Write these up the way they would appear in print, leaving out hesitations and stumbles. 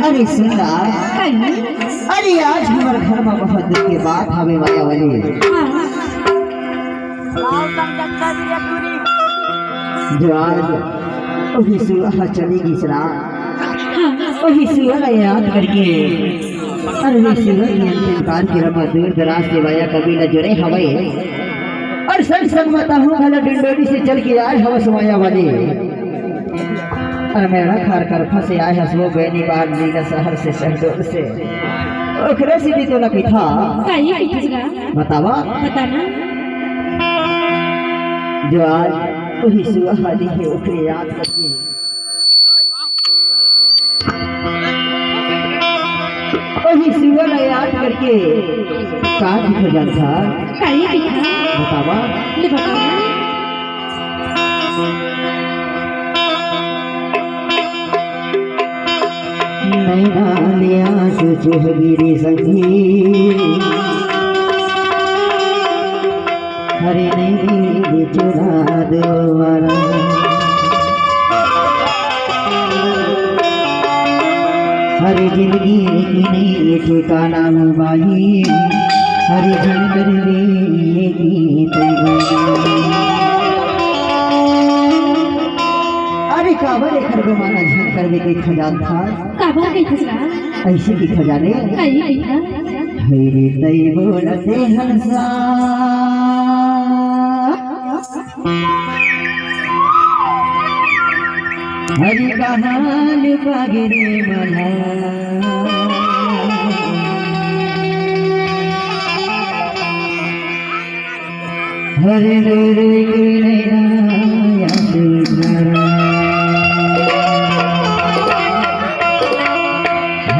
अरे सुना, अरे आज हमारे घर में बहुत दिन के बाद हमें माया वाली जो आज वही सुबह चलेगी सना वही सुबह याद करके अरे वही सुबह की अंतिम कार की रमा दूर दराज से माया कभी न जुड़े हवाई और संग संग मता हूँ भला डिंडोरी से चल के आज हवस माया वाली मेरा खार कर फंसे आए हसबो बेनी बाग लीला शहर से शहडोल से ओखरे सीधी तो लगी था बतावा बताना जो आज वही सुबह वाली है ओखरे याद करके वही सुबह याद करके कहाँ दिख जाता बतावा ले बताना नैना सुचहगिरी संगी हरे नहीं चुरा दोबारा हरे जिंदगी की नहीं ठिकाना बाई हरे जनकर ये गीत काबर एकर माना झन कर दे के खजान था काबर के खजाना ऐसे की खजाने आई था हेरे तई बोलते हंसा हरि कहान पागरे मला हरे रे रे नैना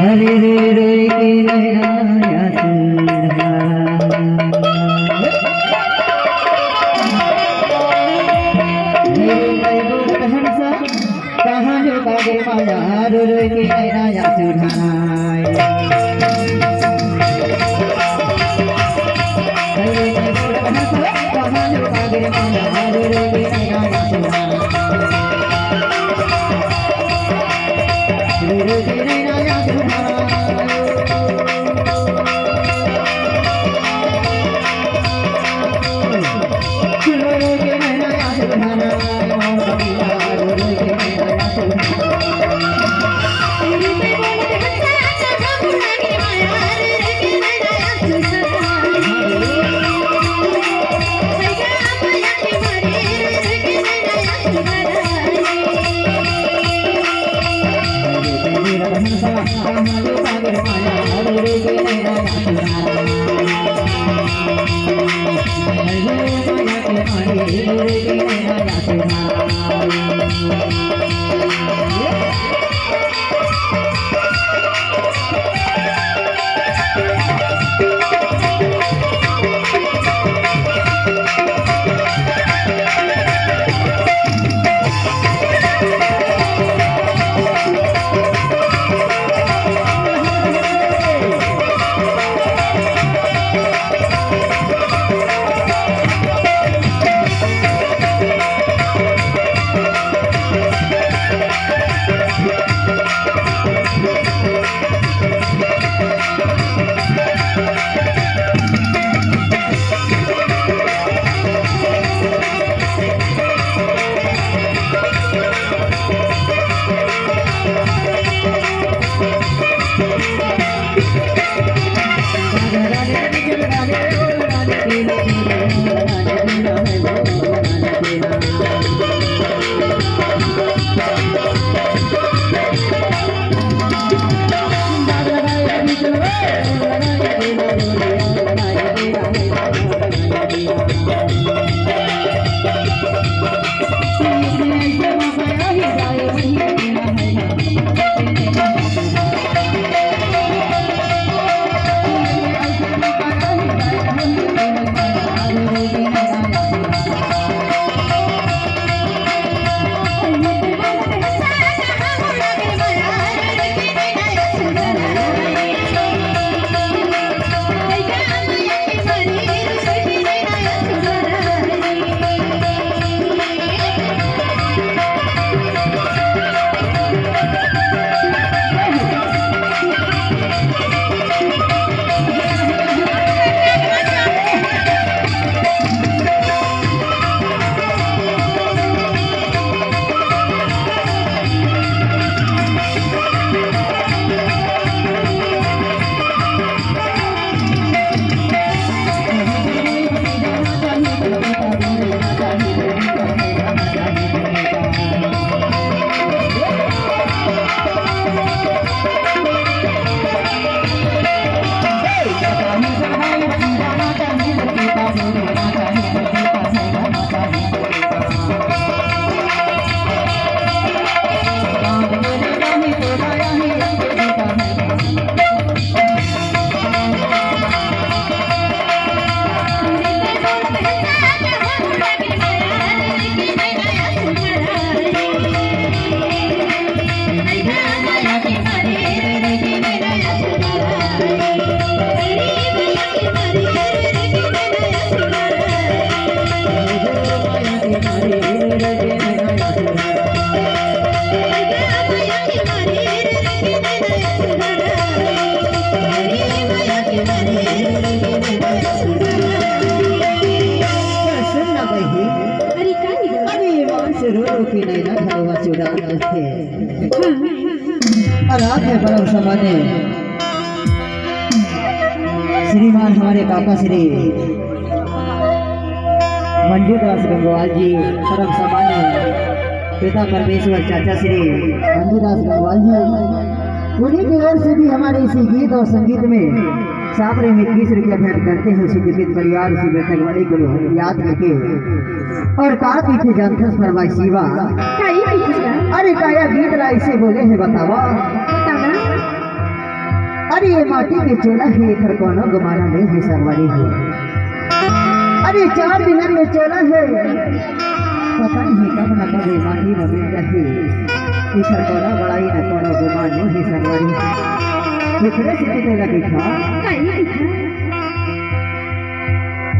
हरे रे रे की नैना कहाँ जो कागे माया रे रे की नैना कहाँ जो कागे माया रे रे की से रो रो के नैना घरवा चुरा थे और रात में बड़ा समाने श्रीमान हमारे काका श्री मंजूदास गंगवाल जी परम समाने पिता परमेश्वर चाचा श्री मंजूदास गंगवाल जी, उन्हीं की ओर से भी हमारे इसी गीत और संगीत में सामने में 30 रुपया भेंट करते हैं उसी दिव्य परिवार उसी मृतक वाले को याद करके और कहा पीछे जानथस फरमाई शिवा अरे काया गीत ला इसे बोले है बतावा अरे ये माटी के चोला है इधर कोनो गुमाना नहीं है सरवारी है अरे 4 दिन में चोला है पता नहीं कब न कब ये माटी में मिल जाती इधर कोनो बड़ाई न कोनो गुमान नहीं है सरवारी लिखने से कितने लगे था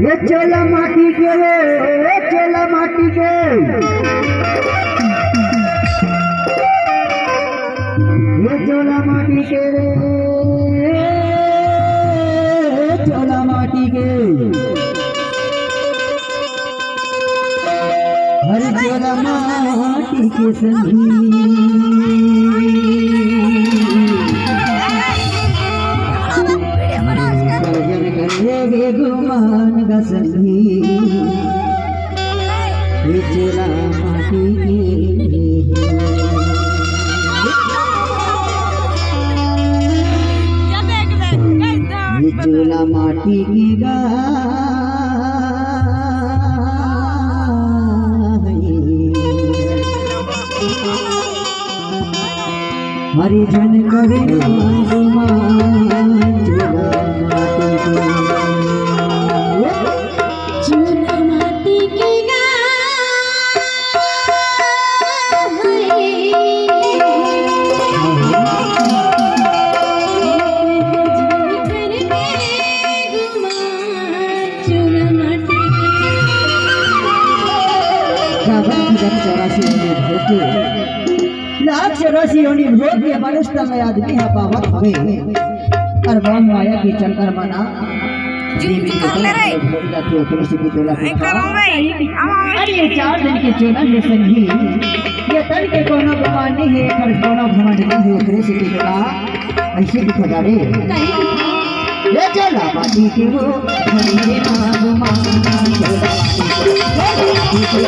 ये चोला माटी के चोला माटी के ये चोला माटी के चोला माटी के हर चोला माटी के संगी गे गुमान गसंगी ये चोला माटी की ये चोला माटी की हरि जन करे गुमान चोला माटी की लाख 84 योनि भोग के मनुष्य में आदमी है पावत हवे और बम माया की चक्कर मना जीवी को जाती है पुलिस की तोला अरे ये 4 दिन के चोला में संगी ये तन के कोनो गुमान नहीं है पर कोनो घमंड नहीं है ओकरे से की तोला ऐसे की खजारे ये चला माटी की वो हरे गुमान चोला माटी की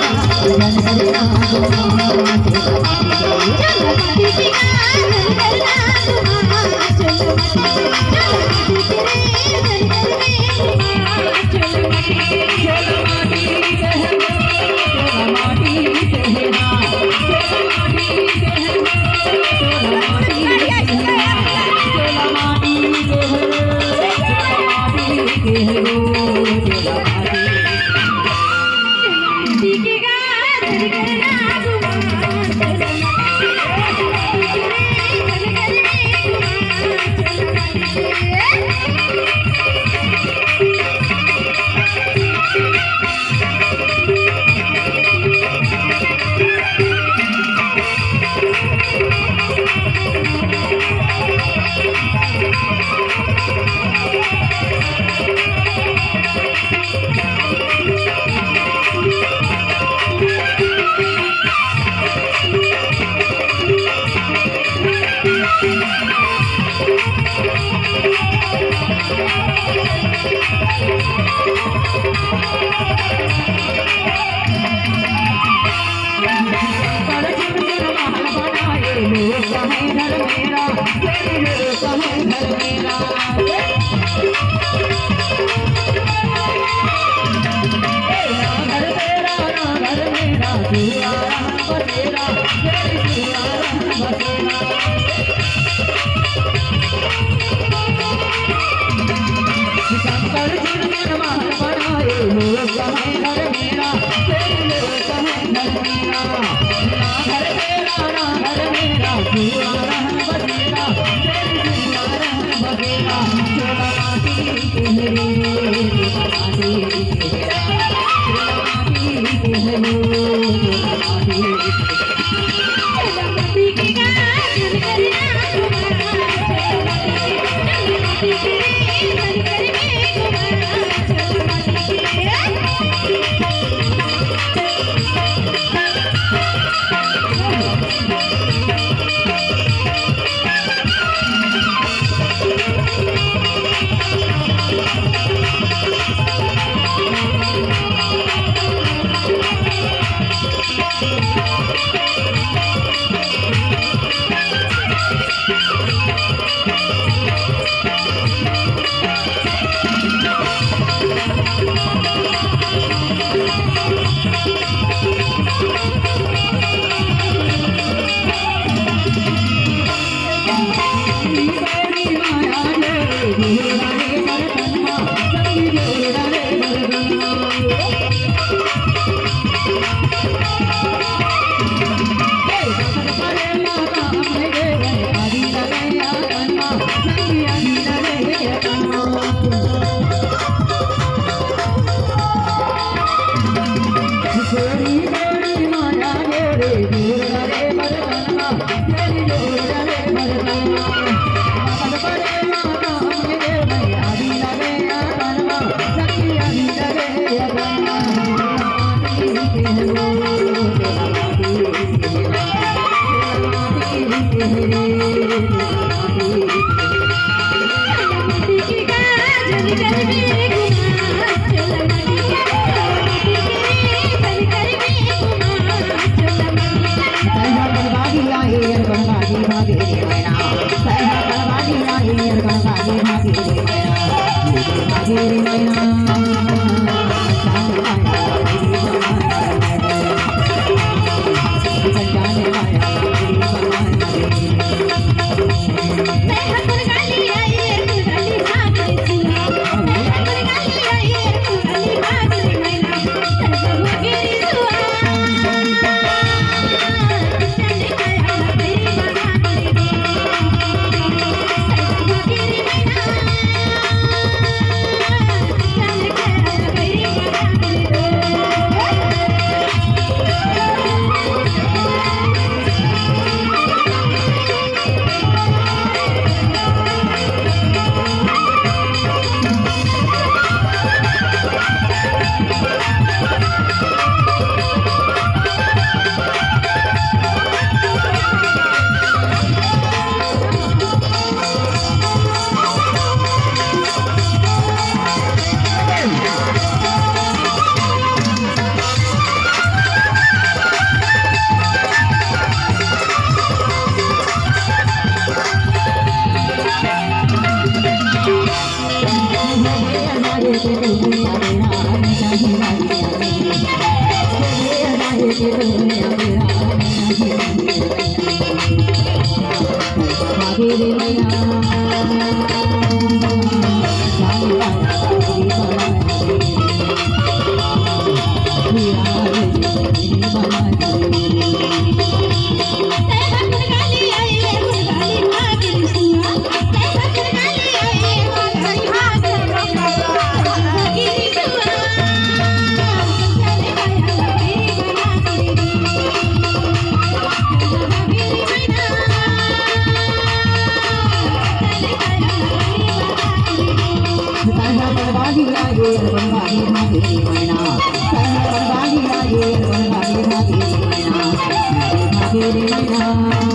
Bye.